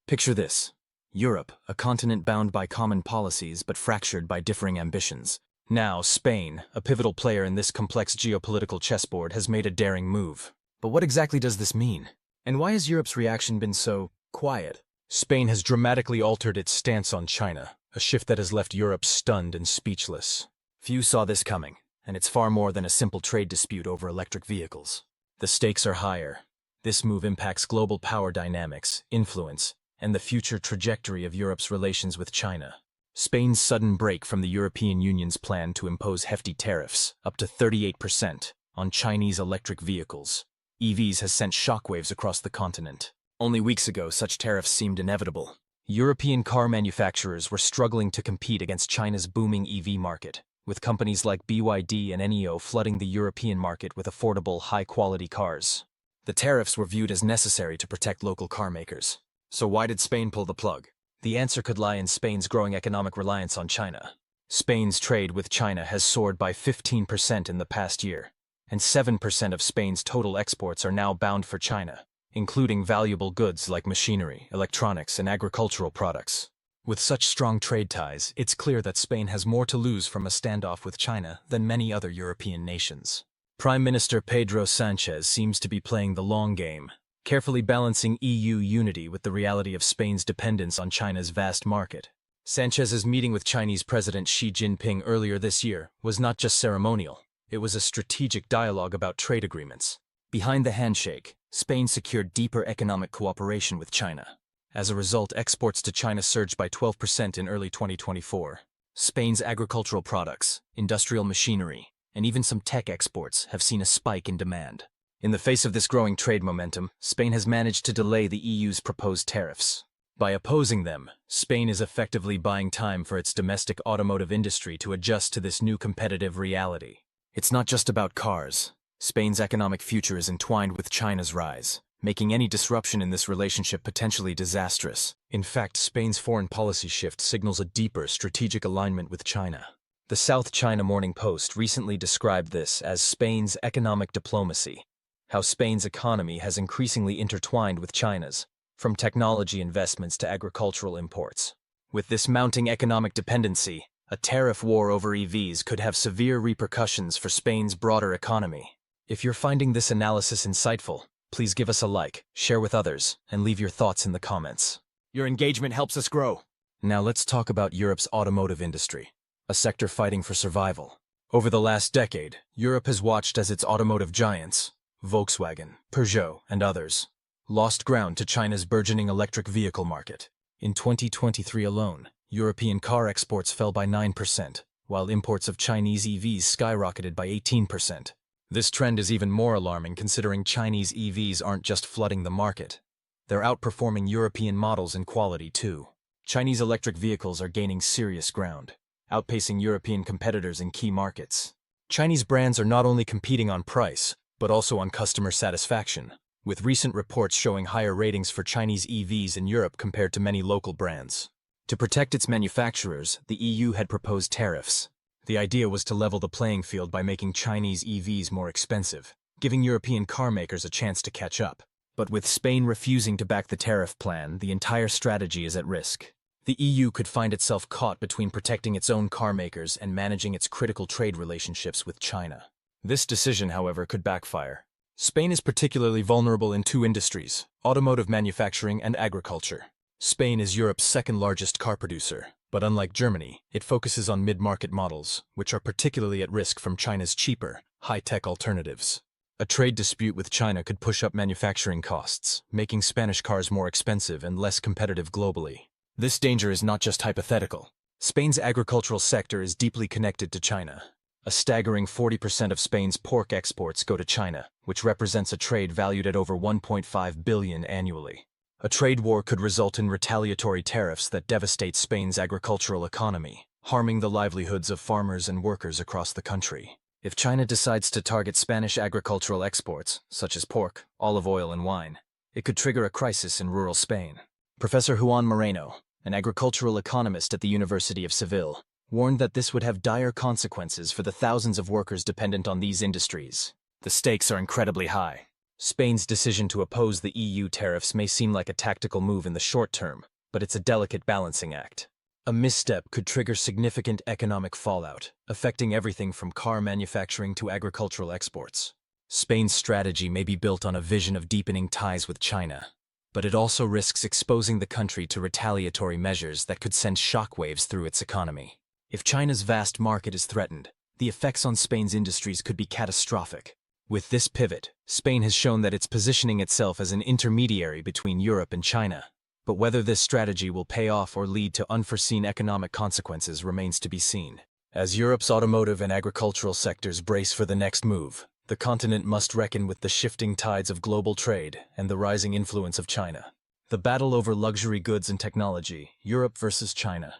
Picture this. Europe, a continent bound by common policies but fractured by differing ambitions. Now, Spain, a pivotal player in this complex geopolitical chessboard, has made a daring move. But what exactly does this mean? And why has Europe's reaction been so quiet? Spain has dramatically altered its stance on China, a shift that has left Europe stunned and speechless. Few saw this coming, and it's far more than a simple trade dispute over electric vehicles. The stakes are higher. This move impacts global power dynamics, influence, and the future trajectory of Europe's relations with China. Spain's sudden break from the European Union's plan to impose hefty tariffs, up to 38%, on Chinese electric vehicles, EVs, has sent shockwaves across the continent. Only weeks ago, such tariffs seemed inevitable. European car manufacturers were struggling to compete against China's booming EV market, with companies like BYD and NEO flooding the European market with affordable, high-quality cars. The tariffs were viewed as necessary to protect local car makers. So why did Spain pull the plug? The answer could lie in Spain's growing economic reliance on China. Spain's trade with China has soared by 15% in the past year, and 7% of Spain's total exports are now bound for China, including valuable goods like machinery, electronics, and agricultural products. With such strong trade ties, it's clear that Spain has more to lose from a standoff with China than many other European nations. Prime Minister Pedro Sánchez seems to be playing the long game, carefully balancing EU unity with the reality of Spain's dependence on China's vast market. Sánchez's meeting with Chinese President Xi Jinping earlier this year was not just ceremonial, it was a strategic dialogue about trade agreements. Behind the handshake, Spain secured deeper economic cooperation with China. As a result, exports to China surged by 12% in early 2024. Spain's agricultural products, industrial machinery, and even some tech exports have seen a spike in demand. In the face of this growing trade momentum, Spain has managed to delay the EU's proposed tariffs. By opposing them, Spain is effectively buying time for its domestic automotive industry to adjust to this new competitive reality. It's not just about cars. Spain's economic future is entwined with China's rise, making any disruption in this relationship potentially disastrous. In fact, Spain's foreign policy shift signals a deeper strategic alignment with China. The South China Morning Post recently described this as Spain's economic diplomacy, how Spain's economy has increasingly intertwined with China's, from technology investments to agricultural imports. With this mounting economic dependency, a tariff war over EVs could have severe repercussions for Spain's broader economy. If you're finding this analysis insightful, please give us a like, share with others, and leave your thoughts in the comments. Your engagement helps us grow. Now let's talk about Europe's automotive industry, a sector fighting for survival. Over the last decade, Europe has watched as its automotive giants, Volkswagen, Peugeot, and others, lost ground to China's burgeoning electric vehicle market. In 2023 alone, European car exports fell by 9%, while imports of Chinese EVs skyrocketed by 18%. This trend is even more alarming considering Chinese EVs aren't just flooding the market. They're outperforming European models in quality too. Chinese electric vehicles are gaining serious ground, outpacing European competitors in key markets. Chinese brands are not only competing on price, but also on customer satisfaction, with recent reports showing higher ratings for Chinese EVs in Europe compared to many local brands. To protect its manufacturers, the EU had proposed tariffs. The idea was to level the playing field by making Chinese EVs more expensive, giving European car makers a chance to catch up. But with Spain refusing to back the tariff plan, the entire strategy is at risk. The EU could find itself caught between protecting its own car makers and managing its critical trade relationships with China. This decision, however, could backfire. Spain is particularly vulnerable in two industries: automotive manufacturing and agriculture. Spain is Europe's second-largest car producer, but unlike Germany, it focuses on mid-market models, which are particularly at risk from China's cheaper, high-tech alternatives. A trade dispute with China could push up manufacturing costs, making Spanish cars more expensive and less competitive globally. This danger is not just hypothetical. Spain's agricultural sector is deeply connected to China. A staggering 40% of Spain's pork exports go to China, which represents a trade valued at over $1.5 billion annually. A trade war could result in retaliatory tariffs that devastate Spain's agricultural economy, harming the livelihoods of farmers and workers across the country. If China decides to target Spanish agricultural exports, such as pork, olive oil, and wine, it could trigger a crisis in rural Spain. Professor Juan Moreno, an agricultural economist at the University of Seville, warned that this would have dire consequences for the thousands of workers dependent on these industries. The stakes are incredibly high. Spain's decision to oppose the EU tariffs may seem like a tactical move in the short term, but it's a delicate balancing act. A misstep could trigger significant economic fallout, affecting everything from car manufacturing to agricultural exports. Spain's strategy may be built on a vision of deepening ties with China, but it also risks exposing the country to retaliatory measures that could send shockwaves through its economy. If China's vast market is threatened, the effects on Spain's industries could be catastrophic. With this pivot, Spain has shown that it's positioning itself as an intermediary between Europe and China. But whether this strategy will pay off or lead to unforeseen economic consequences remains to be seen. As Europe's automotive and agricultural sectors brace for the next move, the continent must reckon with the shifting tides of global trade and the rising influence of China. The battle over luxury goods and technology, Europe versus China.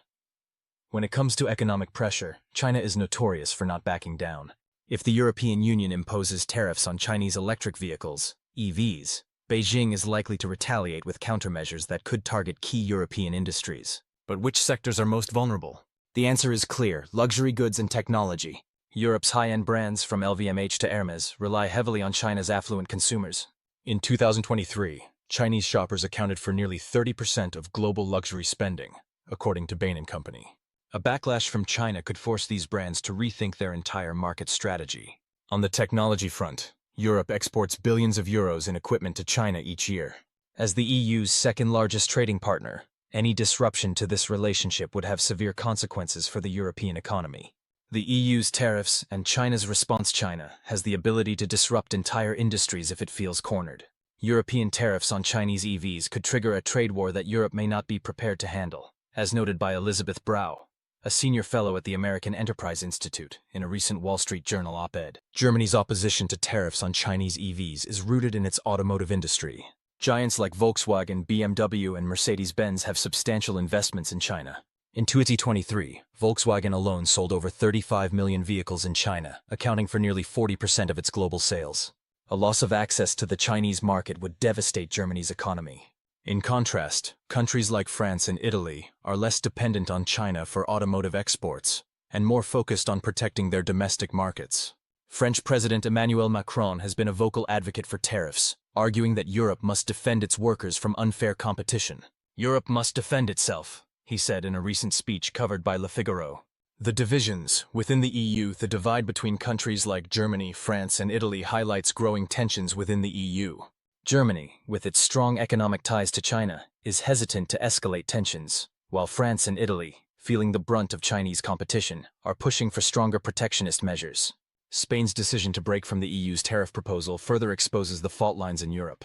When it comes to economic pressure, China is notorious for not backing down. If the European Union imposes tariffs on Chinese electric vehicles, EVs, Beijing is likely to retaliate with countermeasures that could target key European industries. But which sectors are most vulnerable? The answer is clear: luxury goods and technology. Europe's high-end brands, from LVMH to Hermes, rely heavily on China's affluent consumers. In 2023, Chinese shoppers accounted for nearly 30% of global luxury spending, according to Bain & Company. A backlash from China could force these brands to rethink their entire market strategy. On the technology front, Europe exports billions of euros in equipment to China each year. As the EU's second-largest trading partner, any disruption to this relationship would have severe consequences for the European economy. The EU's tariffs and China's response. China has the ability to disrupt entire industries if it feels cornered. European tariffs on Chinese EVs could trigger a trade war that Europe may not be prepared to handle, as noted by Elizabeth Brau, a senior fellow at the American Enterprise Institute, in a recent Wall Street Journal op-ed. Germany's opposition to tariffs on Chinese EVs is rooted in its automotive industry. Giants like Volkswagen, BMW, and Mercedes-Benz have substantial investments in China. In 2023, Volkswagen alone sold over 35 million vehicles in China, accounting for nearly 40% of its global sales. A loss of access to the Chinese market would devastate Germany's economy. In contrast, countries like France and Italy are less dependent on China for automotive exports and more focused on protecting their domestic markets. French President Emmanuel Macron has been a vocal advocate for tariffs, arguing that Europe must defend its workers from unfair competition. Europe must defend itself, he said in a recent speech covered by Le Figaro. The divisions within the EU, the divide between countries like Germany, France, and Italy highlights growing tensions within the EU. Germany, with its strong economic ties to China, is hesitant to escalate tensions, while France and Italy, feeling the brunt of Chinese competition, are pushing for stronger protectionist measures. Spain's decision to break from the EU's tariff proposal further exposes the fault lines in Europe.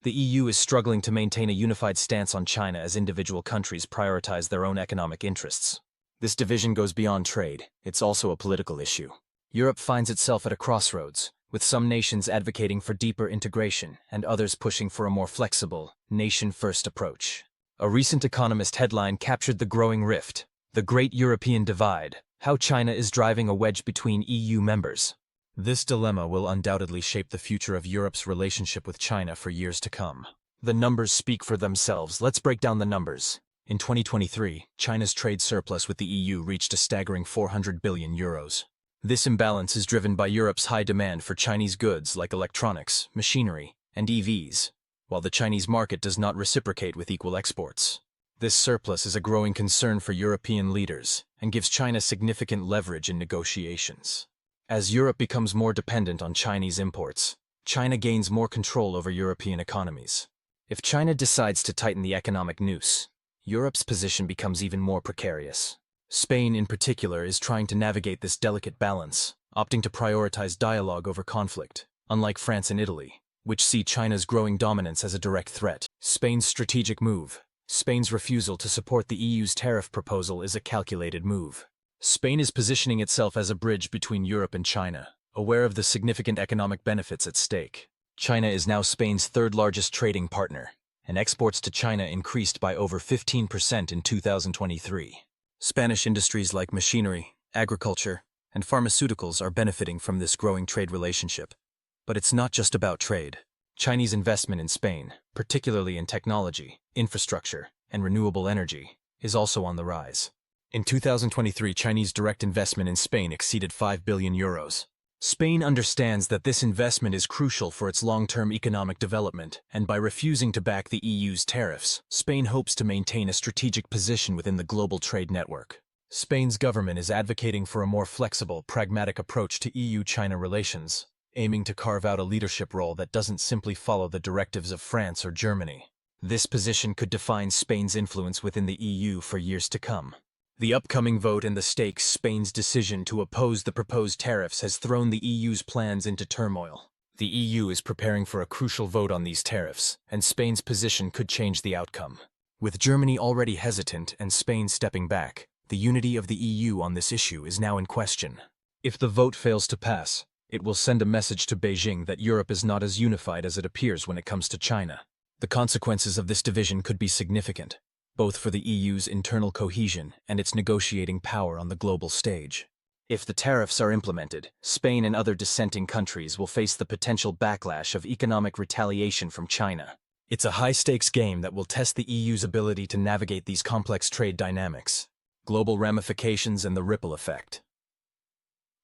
The EU is struggling to maintain a unified stance on China as individual countries prioritize their own economic interests. This division goes beyond trade; it's also a political issue. Europe finds itself at a crossroads, with some nations advocating for deeper integration and others pushing for a more flexible, nation-first approach. A recent Economist headline captured the growing rift: "The Great European Divide, How China is Driving a Wedge Between EU Members." This dilemma will undoubtedly shape the future of Europe's relationship with China for years to come. The numbers speak for themselves. Let's break down the numbers. In 2023, China's trade surplus with the EU reached a staggering 400 billion euros. This imbalance is driven by Europe's high demand for Chinese goods like electronics, machinery, and EVs, while the Chinese market does not reciprocate with equal exports. This surplus is a growing concern for European leaders and gives China significant leverage in negotiations. As Europe becomes more dependent on Chinese imports, China gains more control over European economies. If China decides to tighten the economic noose, Europe's position becomes even more precarious. Spain, in particular, is trying to navigate this delicate balance, opting to prioritize dialogue over conflict, unlike France and Italy, which see China's growing dominance as a direct threat. Spain's strategic move. Spain's refusal to support the EU's tariff proposal is a calculated move. Spain is positioning itself as a bridge between Europe and China, aware of the significant economic benefits at stake. China is now Spain's third-largest trading partner, and exports to China increased by over 15% in 2023. Spanish industries like machinery, agriculture, and pharmaceuticals are benefiting from this growing trade relationship. But it's not just about trade. Chinese investment in Spain, particularly in technology, infrastructure, and renewable energy, is also on the rise. In 2023, Chinese direct investment in Spain exceeded 5 billion euros. Spain understands that this investment is crucial for its long-term economic development, and by refusing to back the EU's tariffs, Spain hopes to maintain a strategic position within the global trade network. Spain's government is advocating for a more flexible, pragmatic approach to EU-China relations, aiming to carve out a leadership role that doesn't simply follow the directives of France or Germany. This position could define Spain's influence within the EU for years to come. The upcoming vote and the stakes Spain's decision to oppose the proposed tariffs has thrown the EU's plans into turmoil. The EU is preparing for a crucial vote on these tariffs, and Spain's position could change the outcome. With Germany already hesitant and Spain stepping back, the unity of the EU on this issue is now in question. If the vote fails to pass, it will send a message to Beijing that Europe is not as unified as it appears when it comes to China. The consequences of this division could be significant, both for the EU's internal cohesion and its negotiating power on the global stage. If the tariffs are implemented, Spain and other dissenting countries will face the potential backlash of economic retaliation from China. It's a high-stakes game that will test the EU's ability to navigate these complex trade dynamics, global ramifications, and the ripple effect.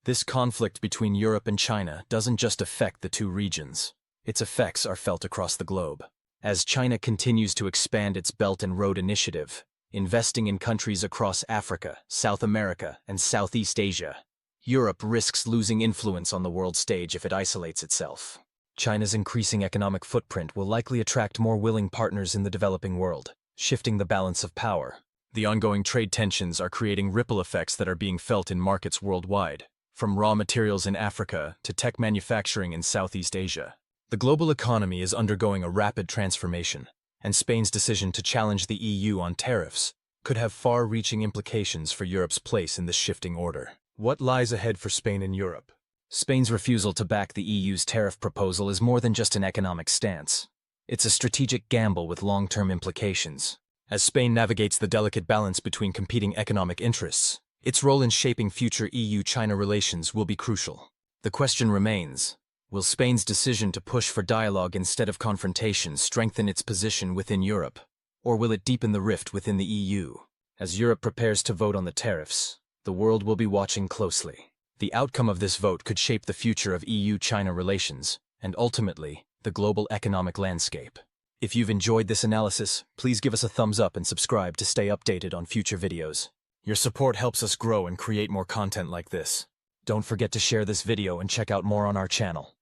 This conflict between Europe and China doesn't just affect the two regions. Its effects are felt across the globe. As China continues to expand its Belt and Road Initiative, investing in countries across Africa, South America, and Southeast Asia, Europe risks losing influence on the world stage if it isolates itself. China's increasing economic footprint will likely attract more willing partners in the developing world, shifting the balance of power. The ongoing trade tensions are creating ripple effects that are being felt in markets worldwide, from raw materials in Africa to tech manufacturing in Southeast Asia. The global economy is undergoing a rapid transformation, and Spain's decision to challenge the EU on tariffs could have far-reaching implications for Europe's place in this shifting order. What lies ahead for Spain and Europe? Spain's refusal to back the EU's tariff proposal is more than just an economic stance. It's a strategic gamble with long-term implications. As Spain navigates the delicate balance between competing economic interests, its role in shaping future EU-China relations will be crucial. The question remains: will Spain's decision to push for dialogue instead of confrontation strengthen its position within Europe, or will it deepen the rift within the EU? As Europe prepares to vote on the tariffs, the world will be watching closely. The outcome of this vote could shape the future of EU-China relations, and ultimately, the global economic landscape. If you've enjoyed this analysis, please give us a thumbs up and subscribe to stay updated on future videos. Your support helps us grow and create more content like this. Don't forget to share this video and check out more on our channel.